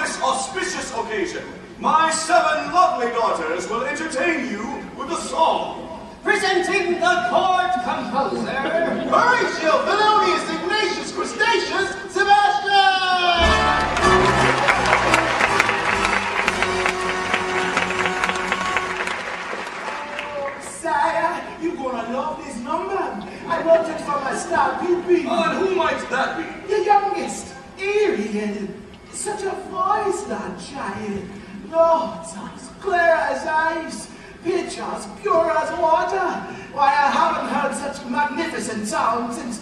this auspicious occasion, my 7 lovely daughters will entertain you with a song. Presenting the court composer, Horatio, Thelonious, Ignatius, Crustaceus, Sebastian! Sire, you're gonna love this number. I wrote it for my star pupil. And who might that be? The youngest, Ariel. Such a voice, that child. Notes as clear as ice. Pitch as pure as water. Why, I haven't heard such magnificent sound since...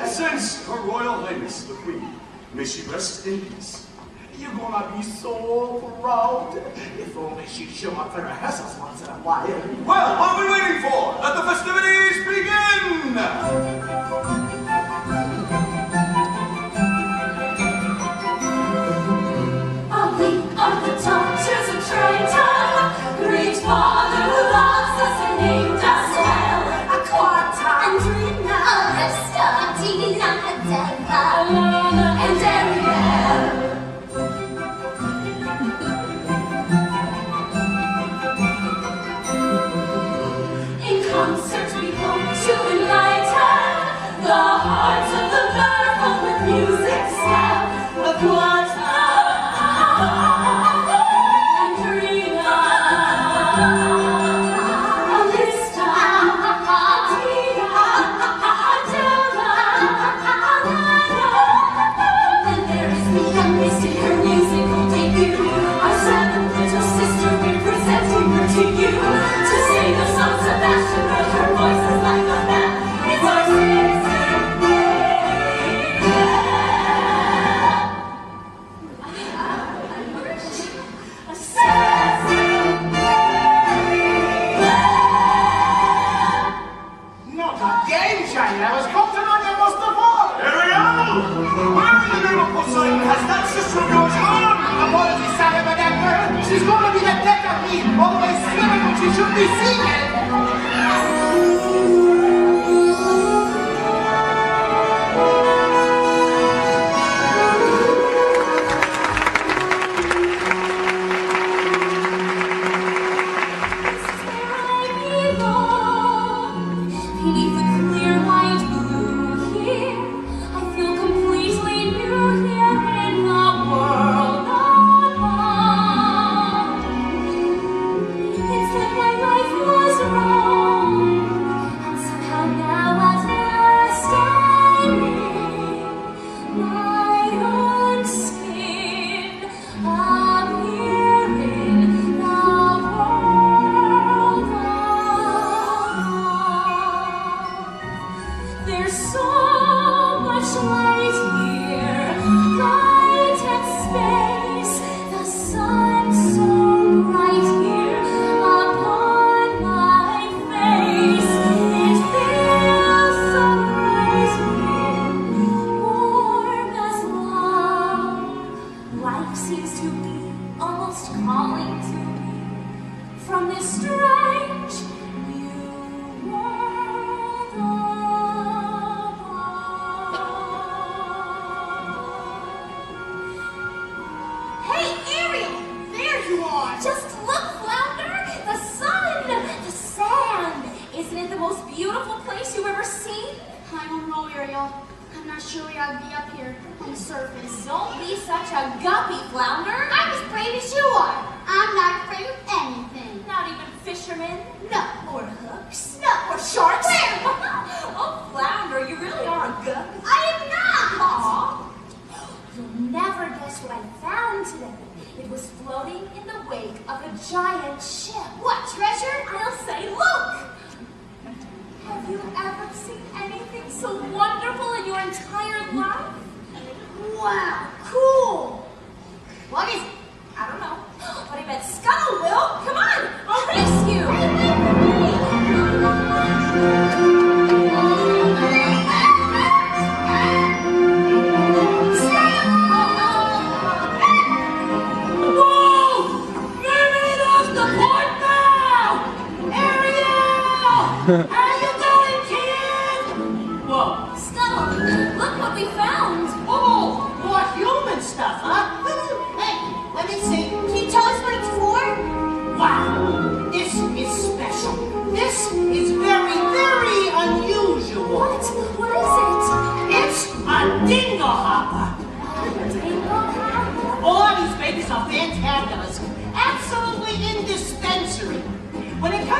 Since Her Royal Highness, the Queen. May she rest in peace. You're gonna be so proud. If only she'd show up for rehearsals once in a while. Well, what are we waiting for? Let the festivities begin! Of the daughters of Triton, great Father who loves us and named us well, Aquata, Andrina, Arista, Tina, Adela, Alana, and Ariel. In concert we hope to enlighten the hearts of the mirthful with music's style, Aquata. She's gonna be the death of me, always swimming when she should be singing. How you doing, kid? Whoa. Scuttle, look what we found. Oh, more human stuff, huh? Hey,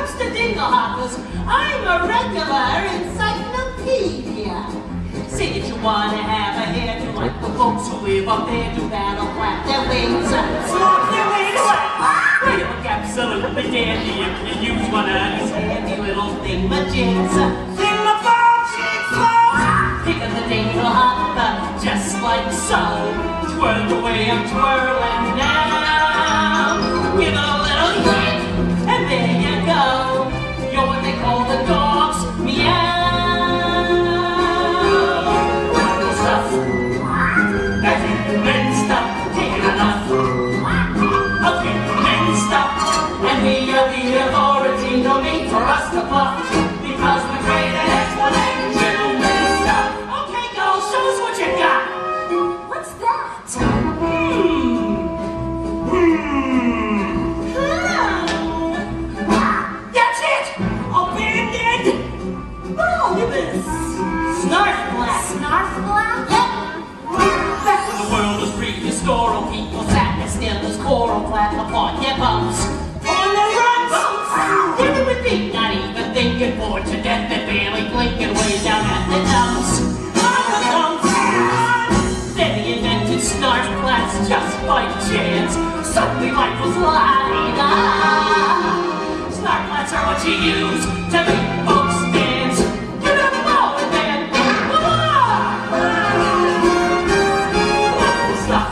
comes to Dinglehoppers, I'm a regular encyclopedia. Say that you wanna have a hairdo like the folks who live up there do that'll clap their wings, smoke their wings. We look absolutely dandy if you use one of these handy little thingamajigs. Thingamabob, pick up the Dinglehopper just like so. Twirl the way I'm twirling now. Give it a little yank, and there you go. You're what they call the dog's meow. And we are the authority, no need for us to bluff, because we create an explanation and stuff. Okay, girl, show us what you got. What's that? That's it! A bandit! Oh, look at this. Snarf black. Snarf black? Yep. Back when the world was prehistorical, people sat as still as coral clap upon their bumps. On the run! Then it would be not even thinking, bored to death and barely blinking way down at the dumps. On the dumps! Then he invented snarf flats just by chance. Suddenly life was la-di-da. Snarf flats are what you use to make folks dance. Get up now and then. Stuff.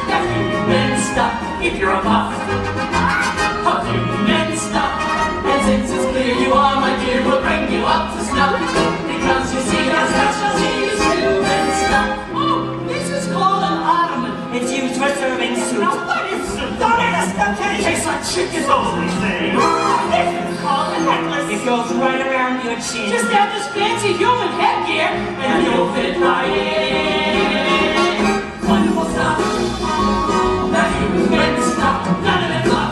That's human stuff if you're a buff. Since it's clear you are, my dear, we'll bring you up to snuff. Because you see our specialty is human stuff. Oh, this is called an ottoman. It's used for serving soup. Now what is soup? Don't understand. It tastes like chicken's only thing. This is called a necklace. It goes right around your chin. Just add this fancy human headgear and you'll fit right in. Wonderful stuff. That human stuff. None of it fluff.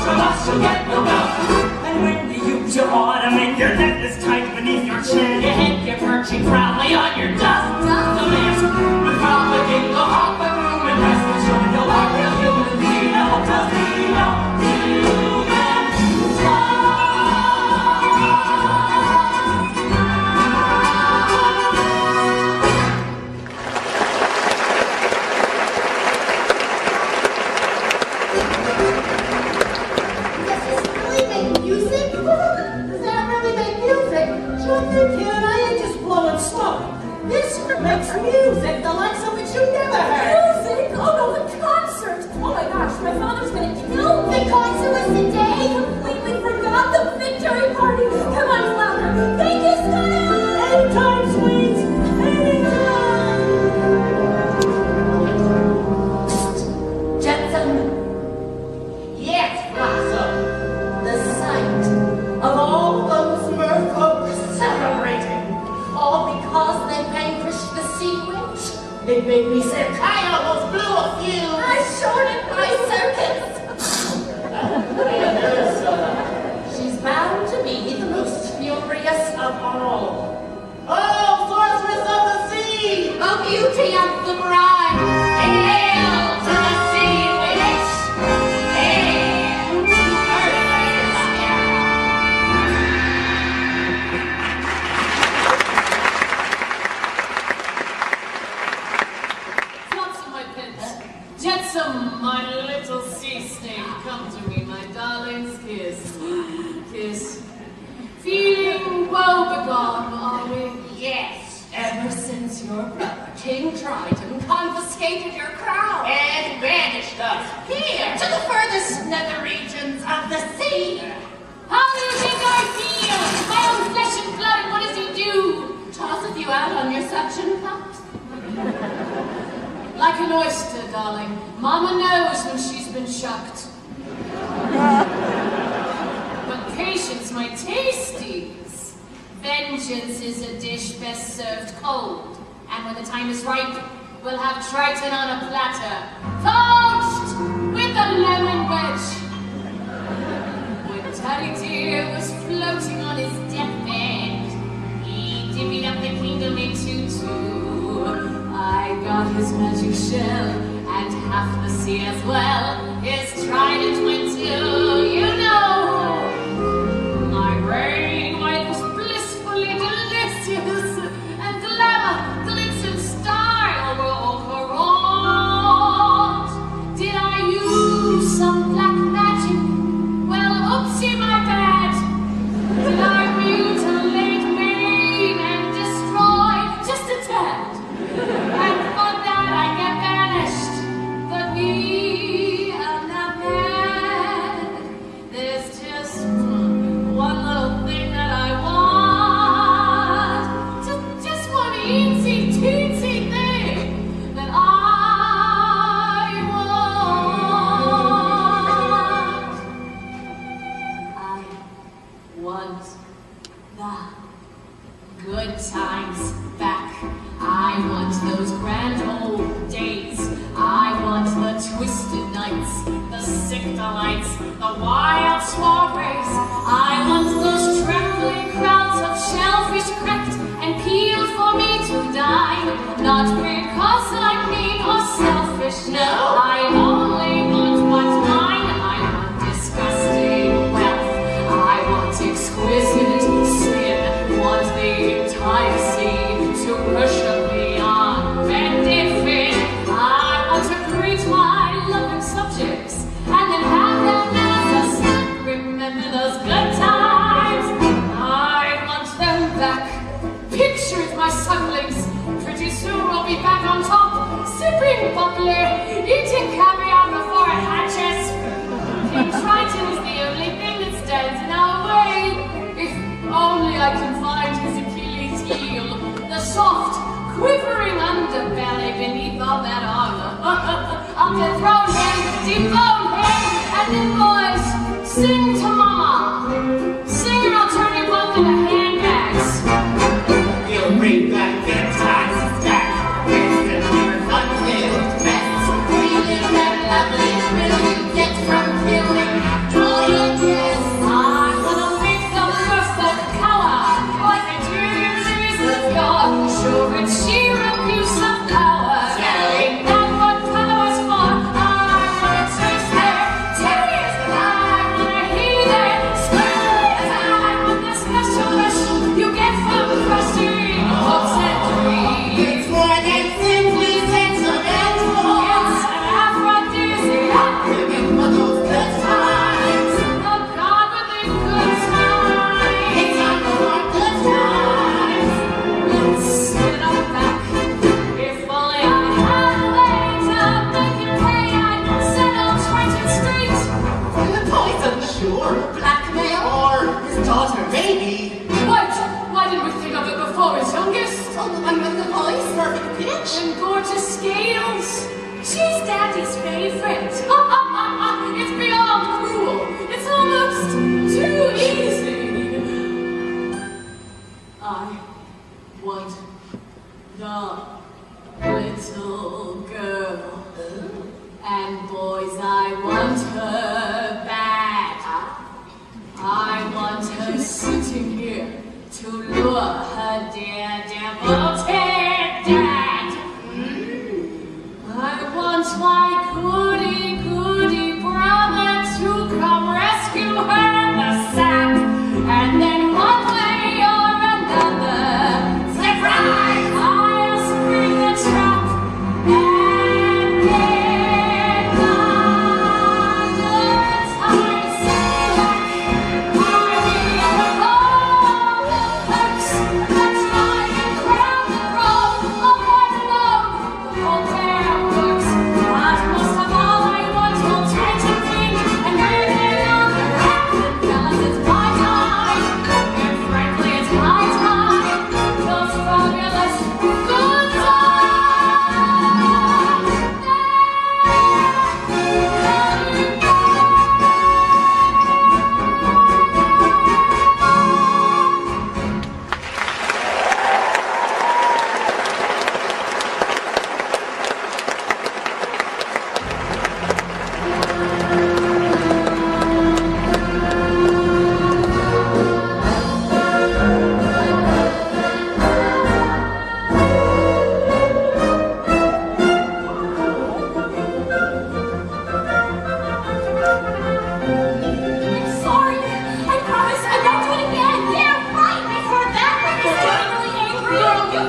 From us you'll get no doubt. And when you use your ornament, your neck is tight beneath your chin. Your head you're perching proudly on your dust. The mask with propagating the hopper room and rest assured you'll walk real human. Vino, Tostino, human stuff. Makes music, the likes of which you never heard. Music? Oh no, the concert! Oh my gosh, my father's gonna kill me. The concert was today? Completely forgot the victory party. Come on, louder. Thank you, Scott. Anytime, sweet. Anytime. Jetson. Yes, Blossom. The sight of all those merfolk celebrating, all because they vanquished the sea witch. It made me sick. I almost blew a fuse. I shorted my circuits. She's bound to be the most furious of all. Oh, sorceress of the sea! The beauty of the bride. Hail to the sea witch! Hail! Flotsam, my pets. Jetsam, my little sea snake. Come to me, my darlings. Kiss. Kiss. Feeling woebegone, are we? Yes, Ever since your brother, King Triton, confiscated your crown. and banished us here to the furthest nether regions of the sea. How do you think I feel? My own flesh and blood, what does he do? Tosses you out on your suction cups? Like an oyster, darling. Mama knows when she's been shucked. But patience, my tasties. Vengeance is a dish best served cold. And when the time is ripe, we'll have Triton on a platter, poached with a lemon wedge. When Teddy Dear was floating on his deathbed, he divvied up the kingdom into two. I got his magic shell and half the sea as well is trident went to, you know. My brain was blissfully delicious, and glamour, glitz, and style were all corrupt. Did I use some black magic? Well, oopsie, my bad. Did I mutilate, maim, and destroy just a tad? And for that I get banished. But me, I'm not mad. There's just one little thing that I want. Just one eensy teensy thing that I want. I want the good times back. I want those grand old days. I want the twisted nights, the sick delights, the wild soirees. I want those trembling crowds of shellfish cracked and peeled for me to dine. Not because I'm mean or selfish, no. I only want what's mine. I want disgusting wealth. I want exquisite sin. Want the entire sea to worship me on bended fin. I want to greet my loving subjects and then have them as a snack. Remember those good times? I want them back. Pictures my sucklings. Pretty soon we'll be back on top, sipping bubbly, eating caviar before it hatches. King Triton is the only thing that stands in our way. If only I can find his Achilles heel, the soft, quivering underbelly beneath all that armor. I'll dethrone him, debone him, and then boys, sing to mama. Sing or I'll turn you both into handbags. You'll bring back good times back. It's the never fun-filled mess. Feeling that lovely thrill you get from killing all your guests. I'm gonna make the perfect cower, like the dreams of God. Sure, it's sheer abuse of power. Ain't that what power's for? I wanna taste their tears. I wanna hear their screams. I want the special rush you get from crushing hopes and dreams. It's more than simply sentimental. It's an aphrodisiac. Living for those good times. Oh God, but they good times. It's time for good times. Let's get on back. If only I had a way to make it pay, I'd settle Triton Street. Poison, sure. Blackmail or his daughter, maybe. Why didn't we think of it before his youngest? Oh, the one with the voice, perfect pitch. And gorgeous scales. She's Daddy's favorite. It's beyond cruel. It's almost too easy. I want the little girl. And boys, I want her bad. I want her sitting here to lure her daredevil dad. I want my goody brother to come rescue her in the sack. And then one way or another, surprise! I'll spring the trap and get the good times back. I mean, all the perks that I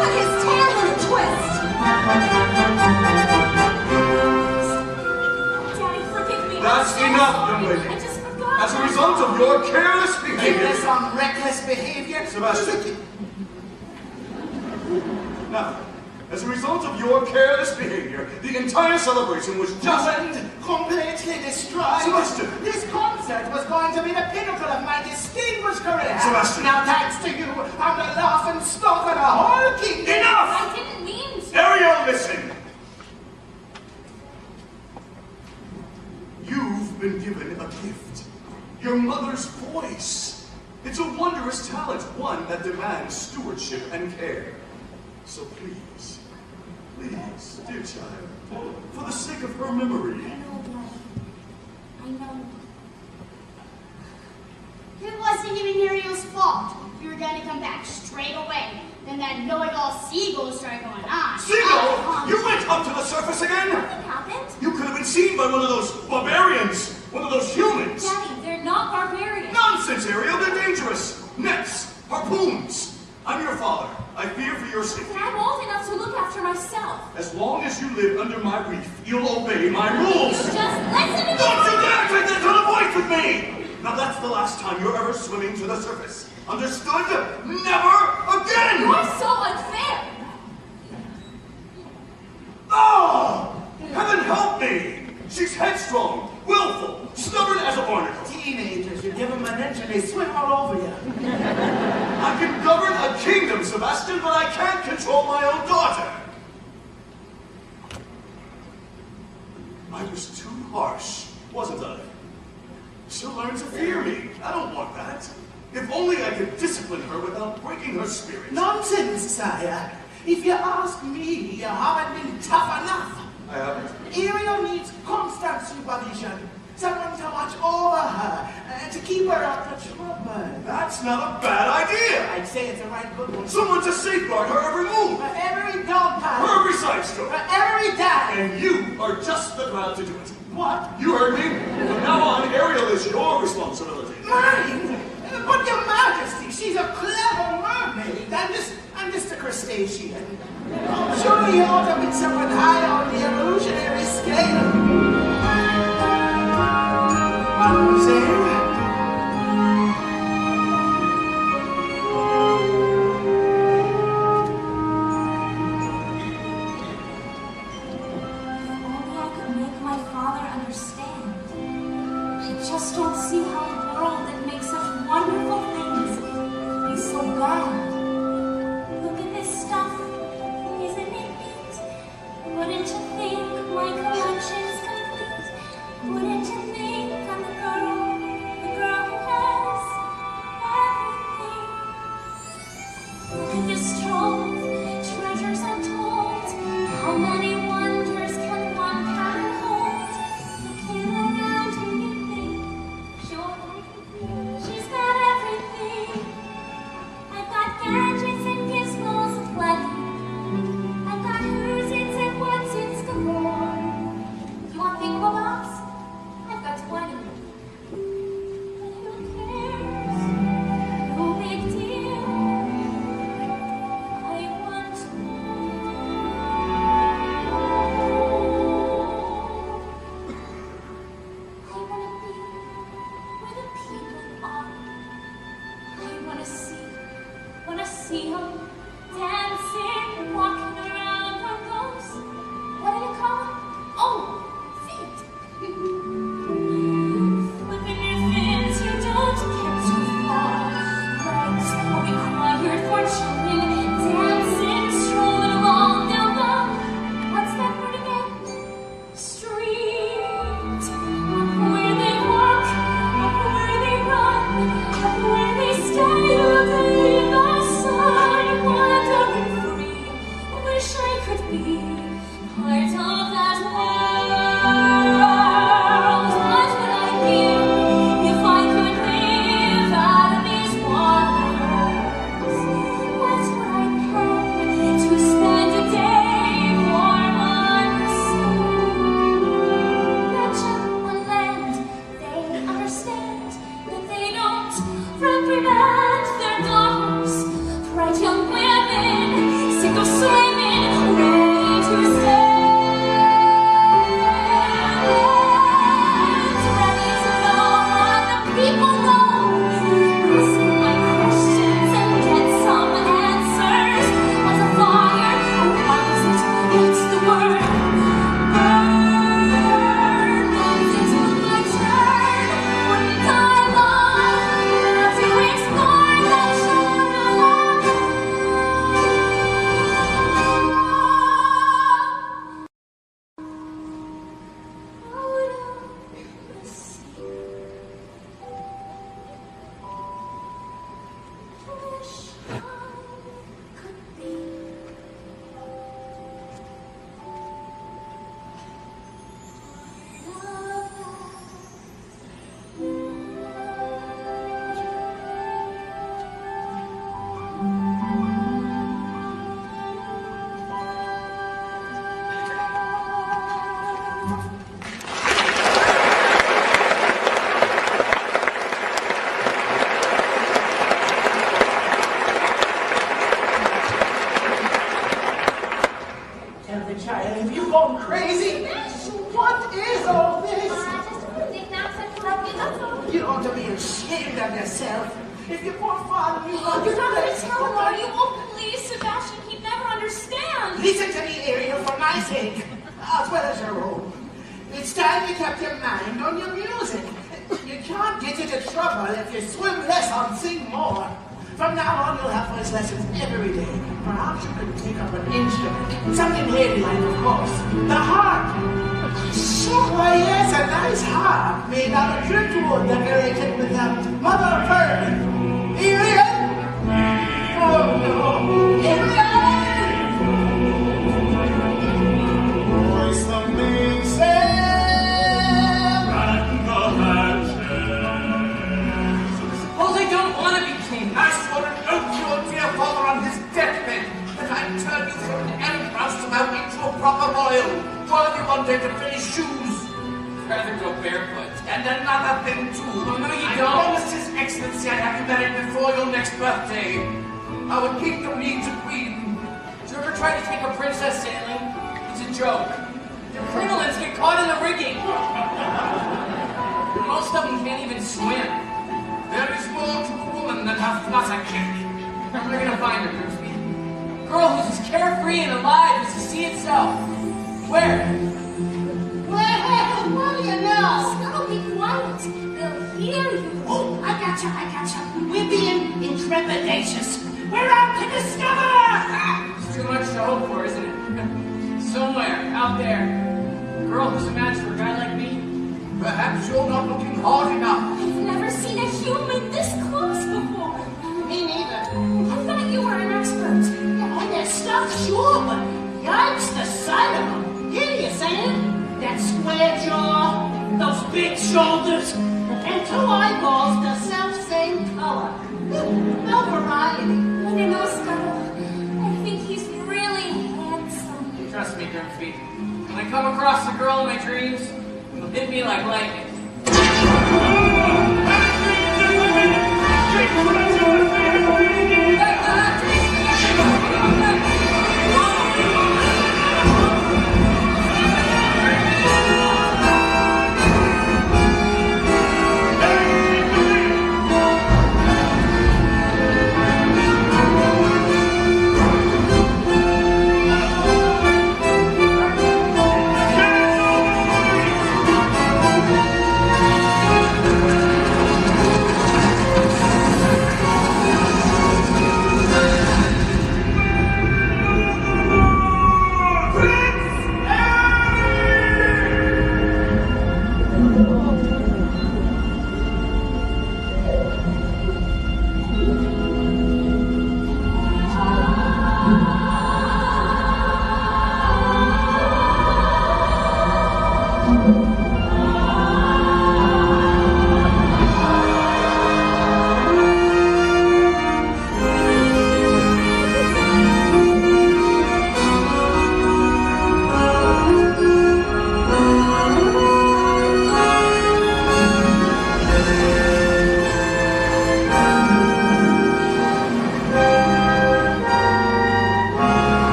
put his tail in a twist. Daddy, forgive me. That's I'm so enough, sorry. young lady. I just forgot. As a result of your careless Give behavior... us some reckless behavior. Sebastian. Now, as a result of your careless behavior, the entire celebration was just... Ruined, completely destroyed. Sebastian! This concert was going to be the pinnacle of my distinguished career. Sebastian! Now, thanks to you, I'm the laughing stock of the whole kingdom. Enough! I didn't mean to. Ariel, listen! You've been given a gift. Your mother's voice. It's a wondrous talent, one that demands stewardship and care. So please, dear child, for the sake of her memory, I know, Daddy. I know. It wasn't even Ariel's fault. We were going to come back straight away. Then that know-it-all seagull started going on. Seagull! You went up to the surface again? Nothing happened. You could have been seen by one of those barbarians, one of those humans. Daddy, they're not barbarians. Nonsense, Ariel, they're dangerous. Nets, harpoons. I'm your father. I fear for your safety. But I'm old enough to look after myself. As long as you live under my reef, you'll obey my rules. Just listen to me. Don't you dare take that tone of voice with me! Now that's the last time you're ever swimming to the surface. Understood? Never again! You're so unfair. Oh! Heaven help me! She's headstrong, willful, stubborn as a barnacle. Teenagers, you give them an inch and they swim all over you. I can govern a kingdom, Sebastian, but I can't control my own daughter. I was too harsh, wasn't I? She'll learn to fear me. I don't want that. If only I could discipline her without breaking her spirit. Nonsense, sire. If you ask me, you haven't been tough enough. I haven't. Ariel needs constant supervision. Someone to watch over her, to keep her out of trouble. That's not a bad idea. I'd say it's a right good one. Someone to safeguard her every move, For every dog her pattern, every side stroke. for every dad. And you are just the crowd to do it. What? You heard me? From now on, Ariel is your responsibility. Mine? But your majesty, she's a clever mermaid. I'm just a crustacean. Surely you ought to be someone high on the evolutionary scale. Same? Only I could make my father understand. I just don't see how a world that makes such wonderful things could be so bad. Look at this stuff. Isn't it neat? Wouldn't you think my collection Tell the child, have you gone crazy? What is all this? Just a few knickknacks and collected, that's all. You ought to be ashamed of yourself. If your poor father knew how You're not going to tell him, are you? Oh, please, Sebastian, he'd never understand. Listen to me, Ariel, for my sake, as well as your own. It's time you kept your mind on your music. You can't get into trouble if you swim less and sing more. From now on, you'll have voice lessons every day. Perhaps you could take up an instrument. Something ladylike, of course. The harp. Sure. Why, yes, a nice harp made out of driftwood decorated with mother of pearl. Ariel? Oh, no. Ariel! Voice the maiden, and the hatches. Suppose I don't want to be king. I swore an oath to your dear father on his deathbed that I'd turn you from an errand roustabout into a proper royal, worthy one day to fill his shoes. Rather go barefoot. And another thing too. Oh, no, you I don't. promised His Excellency I'd have you married before your next birthday. I would keep the reeds a queen. Did you ever try to take a princess sailing? It's a joke. Your crinolines get caught in the rigging. Most of them can't even swim. There is more to a woman than her flutter kick. We're gonna find her, Grimsby. A girl who's as carefree and alive as the sea itself. Where? Well, what do you know? Scuttle, be quiet. They'll hear you. Oh, I gotcha. We're being intrepidatious. We're out to discover! It's too much to hope for, isn't it? Somewhere, out there. A girl who's a match for a guy like me. Perhaps you're not looking hard enough. I've never seen a human this close before. Me neither. I thought you were an expert. Yeah, on their stuff, sure, but yikes, the sight of them. Hideous, ain't it? That square jaw, those big shoulders, and two eyeballs the self-same color. No variety. I don't know, Scuttle. I think he's really handsome. Trust me, Grimsby. When I come across the girl in my dreams, it'll hit me like lightning.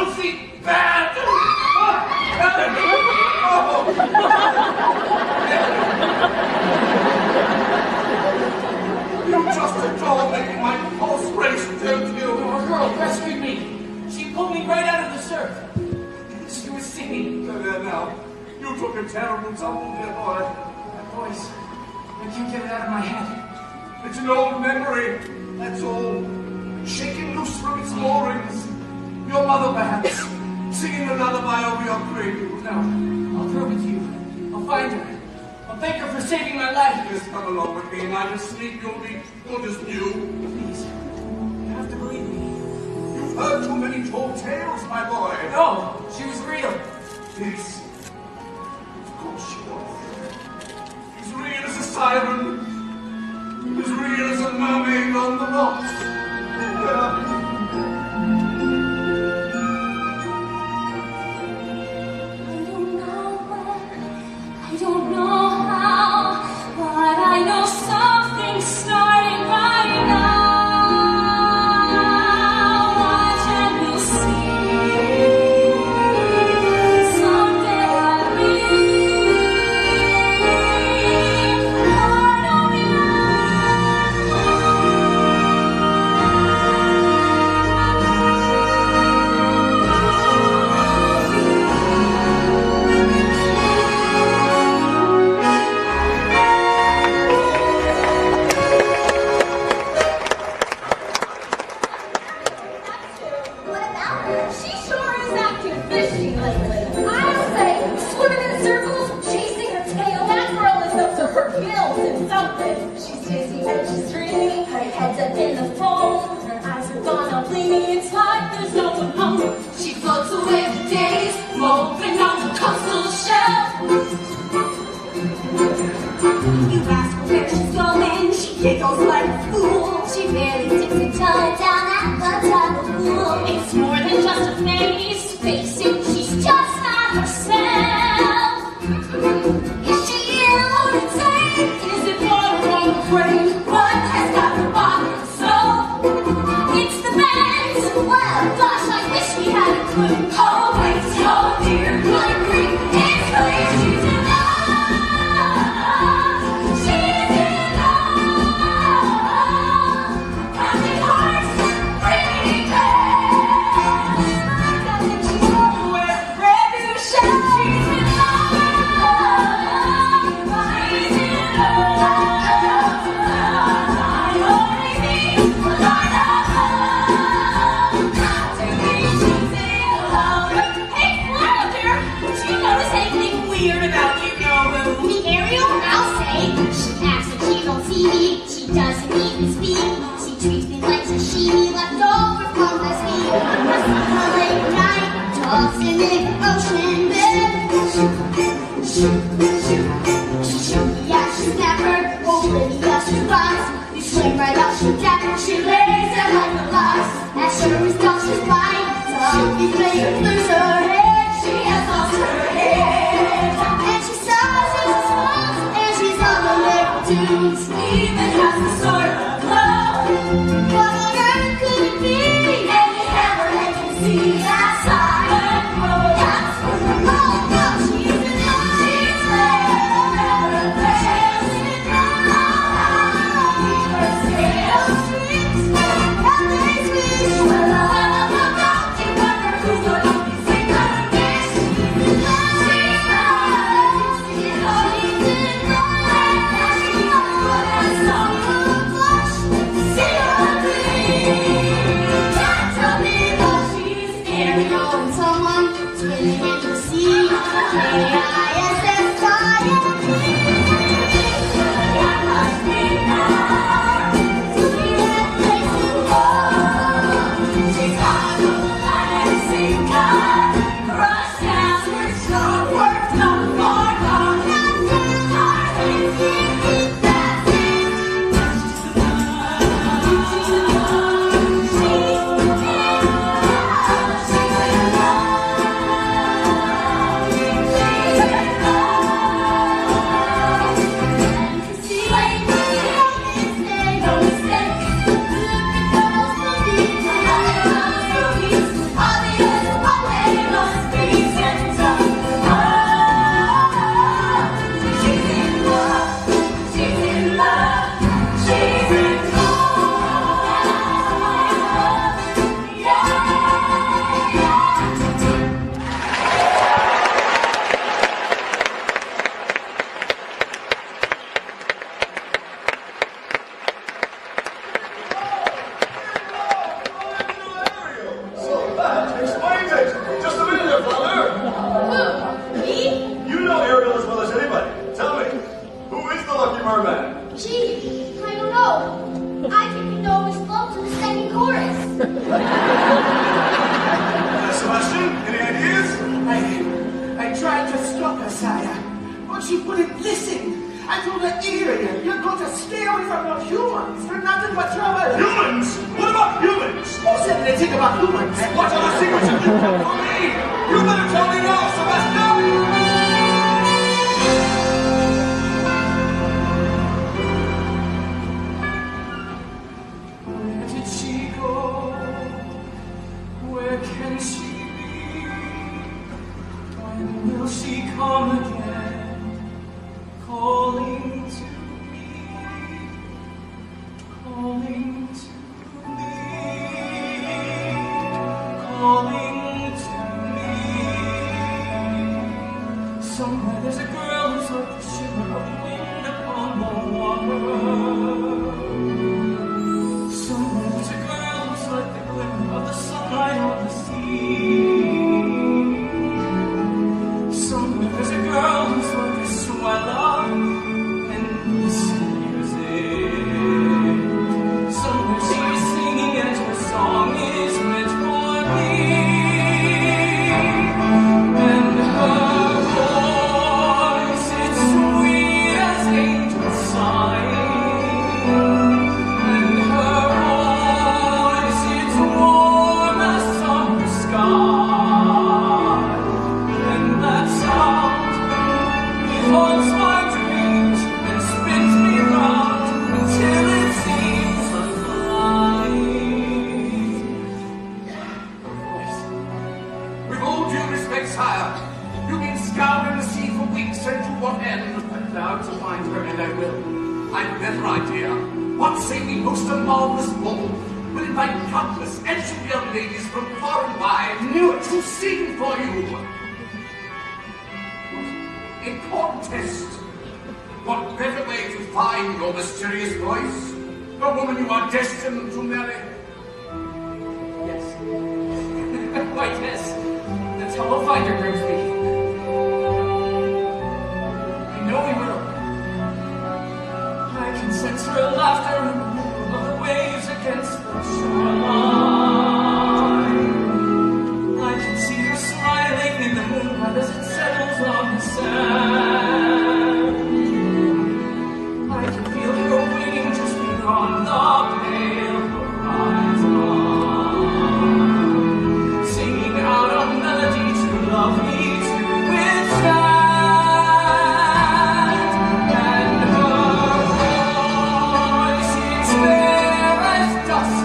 filthy, bad. You just adore making my pulse race, don't you? Our girl rescued me. She pulled me right out of the surf. She was singing. There now. You took a terrible tumble, dear boy. That voice, I can't get it out of my head. It's an old memory, that's all. Shaking loose from its moorings. Your mother, perhaps, singing a lullaby over your grave. No, I'll go with you. I'll find her. I'll thank her for saving my life. Just come along with me, and I just sleep. You'll be good as new. Please, you have to believe me. You've heard too many tall tales, my boy. No, she was real. Yes. Of course she was. As real as a siren. As real as a mermaid on the rocks. I don't know how, but I know something's starting right now. Watch and you'll see. Someday I'll be part of What about her? She sure is acting fishy lately. I'll say, swimming in circles, chasing her tail. That girl is up to her gills in something. She's dizzy and she's dreaming. Her head's up in the foam. Her eyes are gone all gleaming. It's like there's no one home. She floats away the days, moping on the coastal shelf. You ask her where she's going, she giggles like a fool. She barely sticks her toe down at the top of the pool. It's more than just a phase, face it, she's just not herself. Is she ill or insane? Is it water on the brain? What has got her body and soul? It's the bangs. Well, gosh, I wish we had a clue. Oh, wait, oh dear, good grief, it's clear she's in love. She's in love. Counting hearts, breaking hands. I think she's everywhere, brand new shell. She's in love. She's in love. I only need one night of love. To me, she's in love. Hey, Flounder, did you notice anything weird about you, Nobu? The Ariel, I'll say. She acts like she's on TV. She doesn't even speak. She treats me like sashimi left over from last week. I see her late night, tossing in the ocean bed. Shoot, shoot, shoot, yeah, she's never Olivia, she rocks. You swing right up, she dapper, she lays there like a fox. As sure as ducks is blind, Sophie's made her lose her head. She has lost her head. And she sighs and she smiles, and she's on the little dunes. Even has the sort of glow. What on earth could it be? Any hammer they can see that silent road. That's where the road goes. She's in love. She's there. She's in love. Keep her sail streets. And they wish her love. You wonder who's gonna be singing her dish. She's in love. She's love. She's in love. She's in love. And she's not good as some blush. See her dream. I don't know. I think we know his flow to the second chorus. Sebastian, any ideas? I tried to stop her, sire, but she wouldn't listen. I told her, Ariel, you're going to stay away from your humans. They're nothing but trouble. Humans? What about humans? Who said anything about humans? What other secrets have you kept from me? You better tell me now, Sebastian! Where did she go? Where can she be? When will she come again? Calling to me, calling to me, calling to me. Somewhere there's a girl who's like the shimmer of the wind upon the water. Somewhere there's a girl who's like the glimmer of the sunlight on the sea. Somewhere there's a girl who's like the snow I love and this music. Somewhere she's singing and her song is meant for me. And her voice, it's sweet as angels sighing. And her voice, it's warm as summer sky. And that sound, it haunts my dreams and spins me round until it seems I'm flying. With all due respect, sire, you've been scouring the sea for weeks, and to what end? I'm proud to find her, and I will. I've a better idea. What say we host a marvelous ball? We'll invite countless ancient young ladies from far and wide to sing for you. A contest. What better way to find your mysterious voice? A woman you are destined to marry. Yes. Quite yes. That's how we'll find her, Grimsby. I know we will. I can sense her laughter in the rhythm of the waves against the shoreline. I can see her smiling in the moonlight as it settles on the sand. I can feel her waiting just beyond the pale horizon, singing out a melody to love me to enchant. And her voice, it's fair as dusk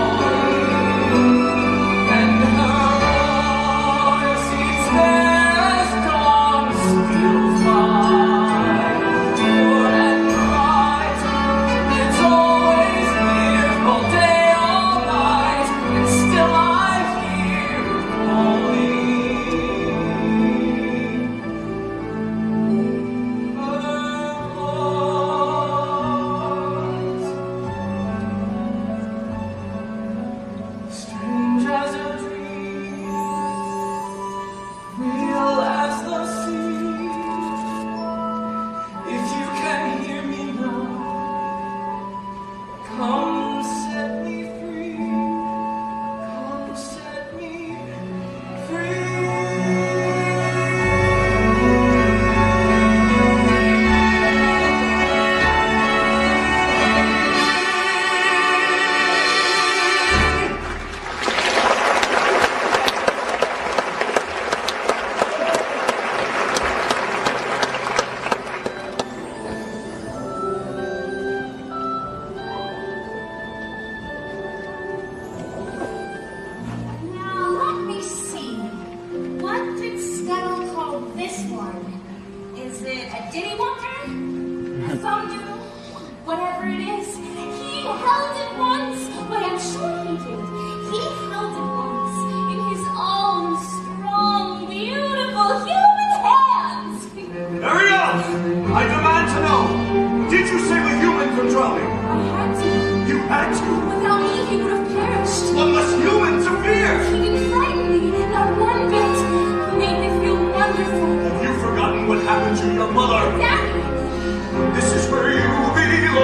falling. And her voice, it's fair as dawn steals by. Pure and bright, it's always near, all day, all night, and still I hear it calling. Her voice, strange as a dream, real as the sea. If you can hear me now, come set me free. Come set me free. Now, let me see. What did Scuttle call this one? Is it a ditty wonder? A thumbdoodle? Whatever it is. He held it once. Why, I'm sure he did. He held it once in his own strong, beautiful human hands. Ariel! I demand to know, did you save a human from drowning? I had to. You had to. Without me, he would have perished. What must humans fear? He didn't frighten me, not one bit. He made me feel wonderful. Have you forgotten what happened to your mother? Daddy, This is where you belong.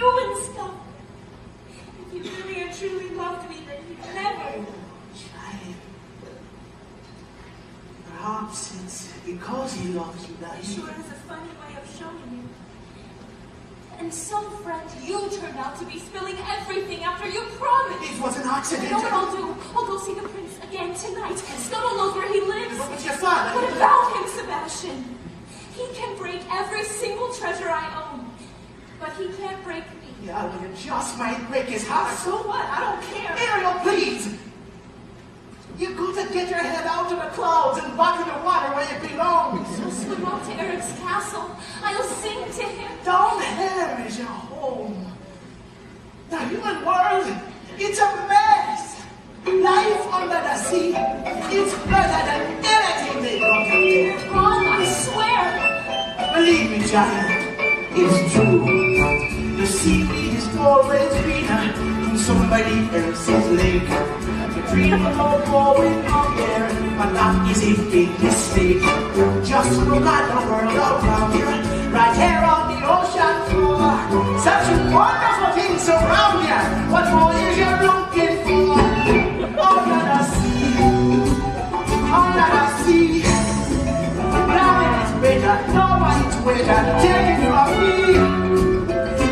ruin stuff. If you really and truly loved me, then you'd never. Child, perhaps it's because he loves you that He he... sure has a funny way of showing you. And some friend you turned out to be spilling everything after you promised. It was an accident. You know what I'll do? I'll go see the prince again tonight. Scuttle knows where he lives. But with your father... What about him, Sebastian? He can break every single treasure I own. But he can't break me. Yeah, well, you just might break his heart. So what? I don't care. Ariel, please! You got to get your head out of the clouds and back in the water where you belong. So swim up to Eric's castle. I'll sing to him. Down here is your home. The human world, it's a mess. Life under the sea, it's better than anything they brought out there. You're wrong, I swear. Believe me, child, it's true. The seaweed is always greener in somebody else's lake. The dream of love growing up there, but that is a big mistake. Just look at the world around you, right here on the ocean floor. Such wonderful things around you. What more is you looking for? Under the sea, under the sea. Nothing is better, no one is better. Take it from me.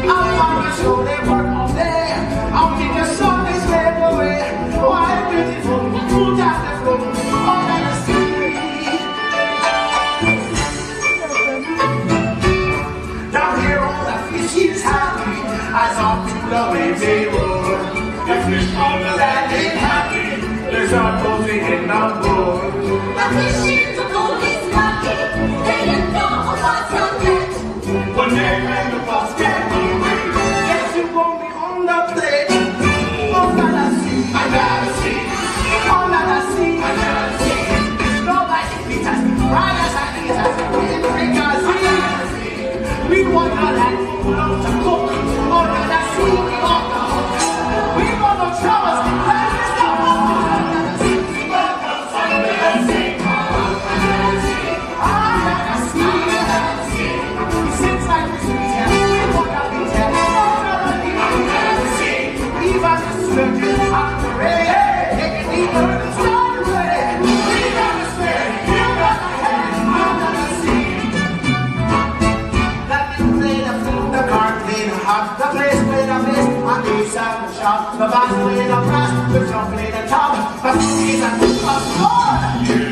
I'm on the show, they work all day. Out in the sun, they slip away. Why beautiful, cool down the floor, under the sea. Down here, all the fish is happy, as up to the way they roll. The fish on the land ain't happy, there's a cozy in the bowl. The fish in the bowl is lucky. They didn't know what's on it. One day when the boss get away, yes, you won't be on the plate. Under the sea, under the sea, under the sea, under the sea. Nobody beats us, riders and eaters, we drink our sea. We want our land full of to cook. Under the sea, we want the hook. We want no troubles, let's just go. Under the sea, under the sea, under the sea, under the sea. Since I was here, we want to be here. Under the sea, even the surgeons have to rain. Take it deeper and start to rain. We got to stay, you got to head under the sea. Let me play the flute, the card play the harp, the place play the bass, and the sound the shop, the bass play the brass, the drum play the top, the boogies and the floor.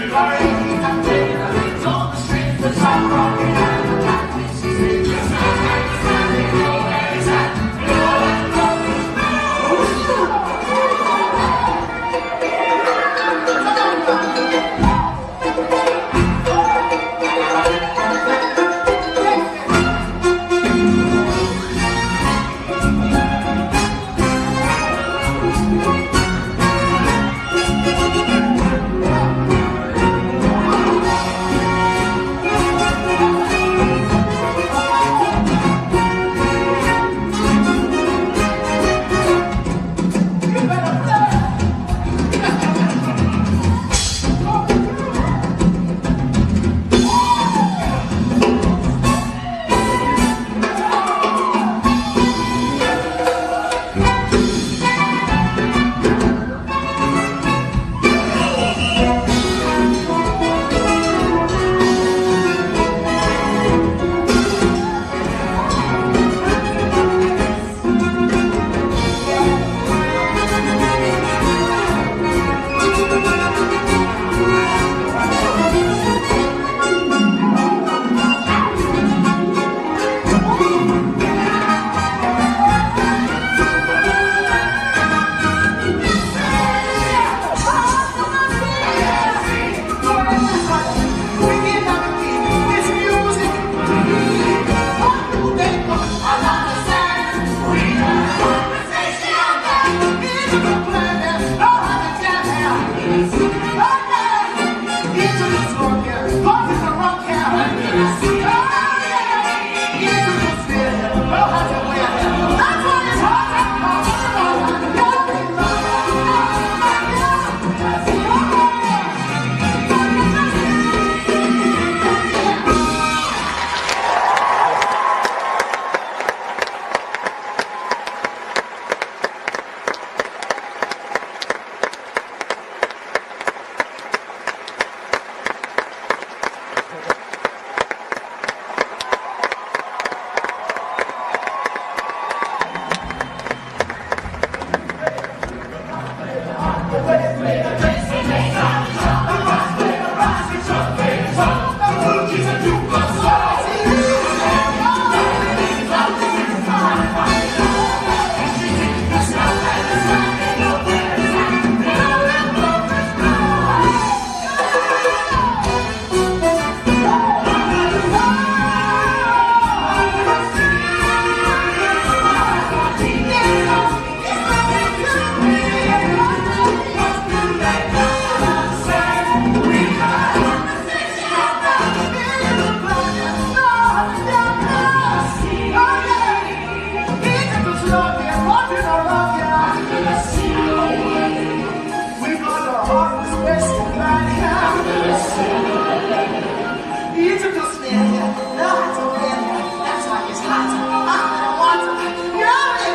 Larry, he can play the leads on the strings, the top rocking and the jack when she sings. The standing nowhere is at,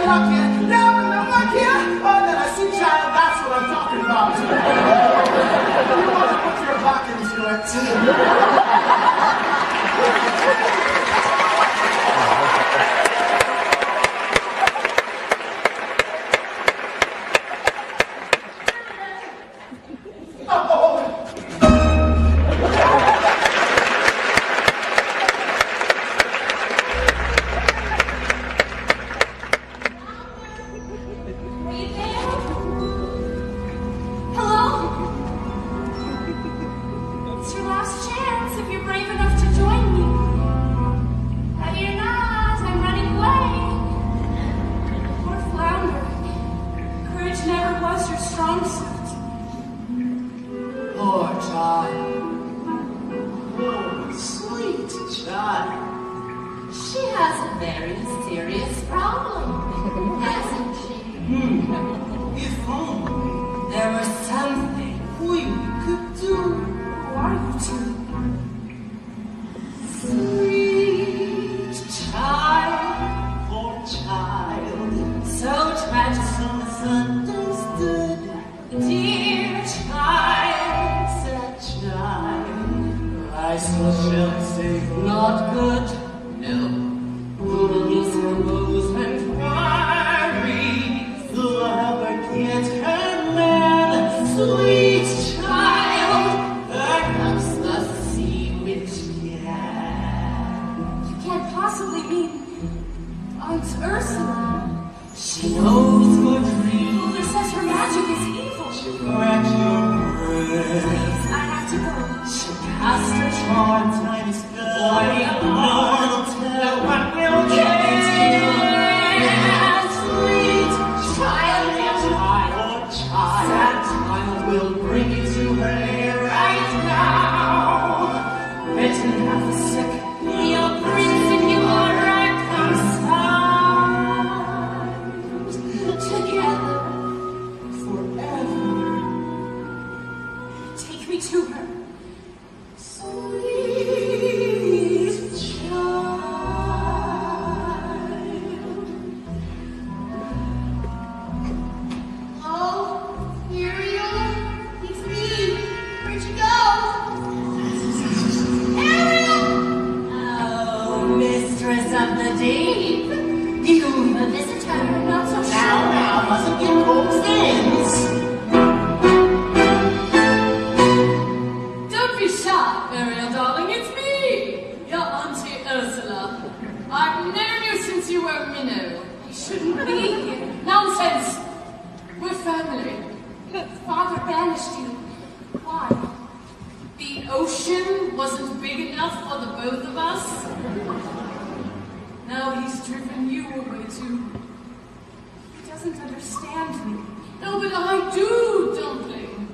luck here, down in the muck here. Oh, then I see child, that's what I'm talking about. You want to put your back into it. Are you there? Hello? It's your last chance if you're brave enough to join me. But you're not. I'm running away. Poor Flounder. Courage never was your strong suit. Poor child. Poor sweet child. She has a very serious problem, hasn't she? If only There was something. we could do. Who are you two? Sweet child, poor child, so tragic, so misunderstood. Dear child, sad child, I still shall say not good. No, who'll lose her woes and worries, who'll ever get her man, sweet child, perhaps the sea witch can. You can't possibly mean Aunt Ursula. She knows your dreams, Mother says her magic is evil. crack your brains. Please, I have to go. She cast her charm, tiny spell. No one will tell, no one will care. Sweet child, sad child will bring you to her right now. Written half a sick, your prince and your ransom sound. Together forever. Take me to her. Sweet child. Oh, Ariel, it's me. Where'd you go? Ariel! Oh, mistress of the deep, you've a visitor. Not so sure. Now, mustn't get coaxed in. Don't be shy, Ariel, darling. It's me, your Auntie Ursula. I've known you since you were a minnow. I shouldn't be here. Nonsense! We're family. Father banished you. Why? The ocean wasn't big enough for the both of us. Now he's driven you away too. He doesn't understand me. No, but I do, Dumpling.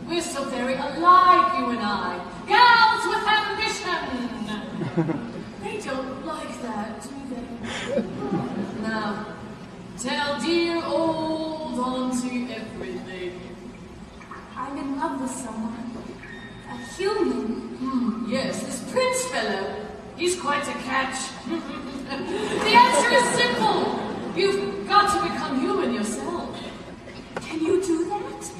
We're so very alike, you and I. Gals with ambition. They don't like that, do they? Now, tell dear old Auntie everything. I'm in love with someone. A human. Yes, this Prince fellow. He's quite a catch. The answer is simple. You've got to become human yourself. Can you do that?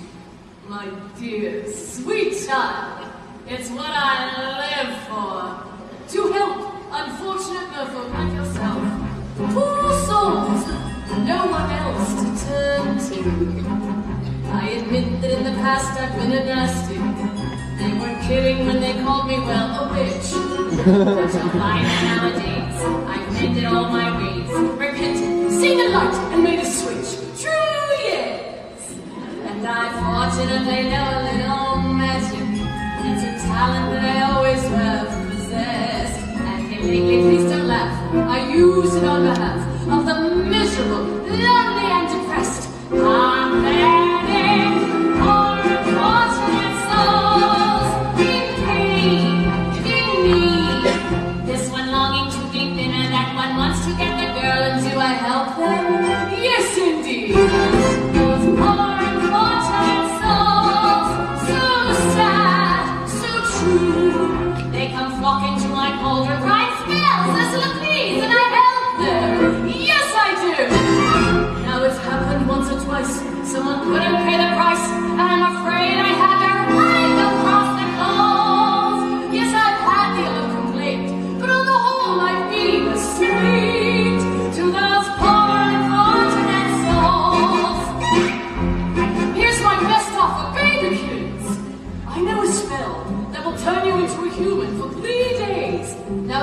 My dear, sweet child, it's what I live for. To help unfortunate merfolk like yourself. Poor souls, no one else to turn to. I admit that in the past I've been a nasty. They weren't kidding when they called me, well, a witch. But you'll find nowadays I've mended all my ways, repented, seen the light, and made a switch. True, yes. And I fortunately know a little magic. It's a talent that I always have possessed. And lately, please don't laugh. I use it on behalf of the miserable, lonely, and depressed. I'm begging for unfortunate souls in pain, in need. This one longing to be thinner, that one wants to get the girl, and do I help them? Yes, indeed. Those poor unfortunate souls, so sad, so true. They come flocking to my cauldron, crying spells, Ursula, please, and I help them. Yes, I do.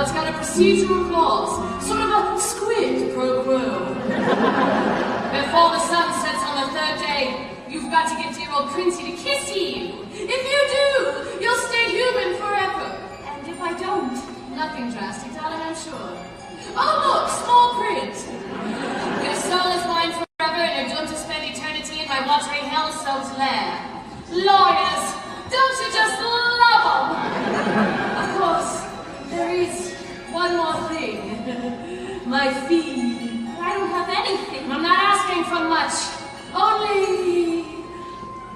it's got a procedural clause, sort of a squid pro quo. Before the sun sets on the third day, you've got to get dear old Princey to kiss you. If you do, you'll stay human forever. And if I don't? Nothing drastic, darling, I'm sure. Oh, look, small print. Your soul is mine forever, and you're doomed to spend eternity in my watery hell-soaked lair. Lawyers, don't you just love them? Of course, there is one more thing. My fee. I don't have anything. I'm not asking for much. Only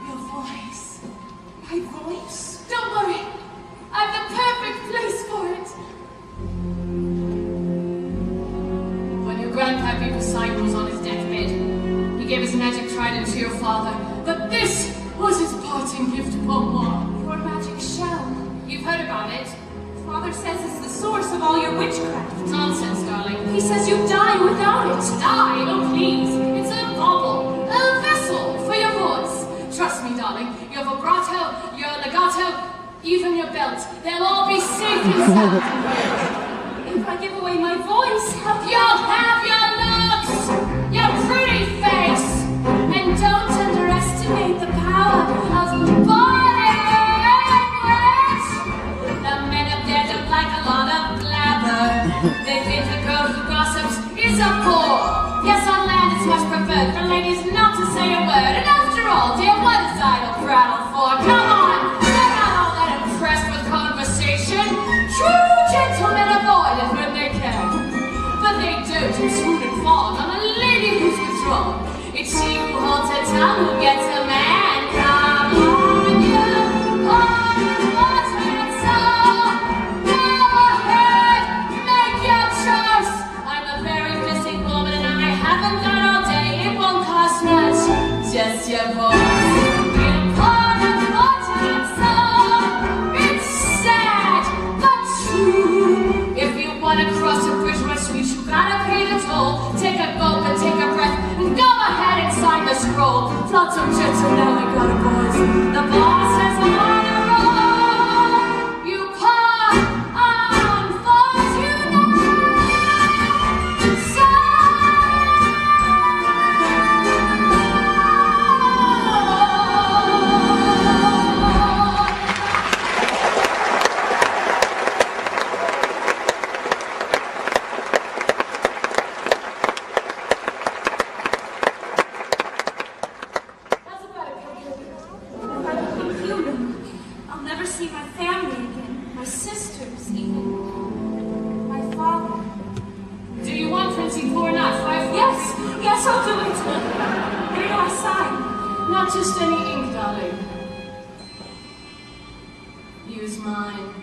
your voice. My voice? Don't worry. I've the perfect place for it. When your grandpappy Poseidon was on his deathbed, he gave his magic trident to your father, but this was his parting gift to moi. Your magic shell. You've heard about it? Father says it's the source of all your witchcraft. Nonsense, darling. He says you die without it. Die? Oh, please. It's a bauble, a vessel for your voice. Trust me, darling. Your vibrato, your legato, even your belt. They'll all be safe and sound. If I give away my voice, You'll have your looks, your pretty face, and don't underestimate the power of body language. The men up there don't like a lot of blabber. They think a girl who gossips is a bore. Yes, on land it's much preferred for ladies not to say a word. And after all, dear, what is idle prattle for? Come on, they're not all that impressed with conversation. True gentlemen avoid it when they can. But they don't swoon and fawn on a lady who's withdrawn. It's she who holds her tongue who gets a man. Come on, you unfortunate soul. Go ahead, make your choice. I'm a very busy woman and I haven't got all day. It won't cost much, just your voice. You poor unfortunate soul. It's sad, but true. If you want to cross a bridge, my sweet, you gotta pay the toll. Take a gulp and take a breath, and go ahead and sign the scroll. Flotsam, jetsam, now we got a boys. The boss has on a roll. You poor unfortunate soul. How's about it, if I become human, I'll never see my family again. My sisters, even. My father. Do you want Princey Poor not 5 Yes, I'll do it. Where do I sign? Not just any ink, darling. Use mine.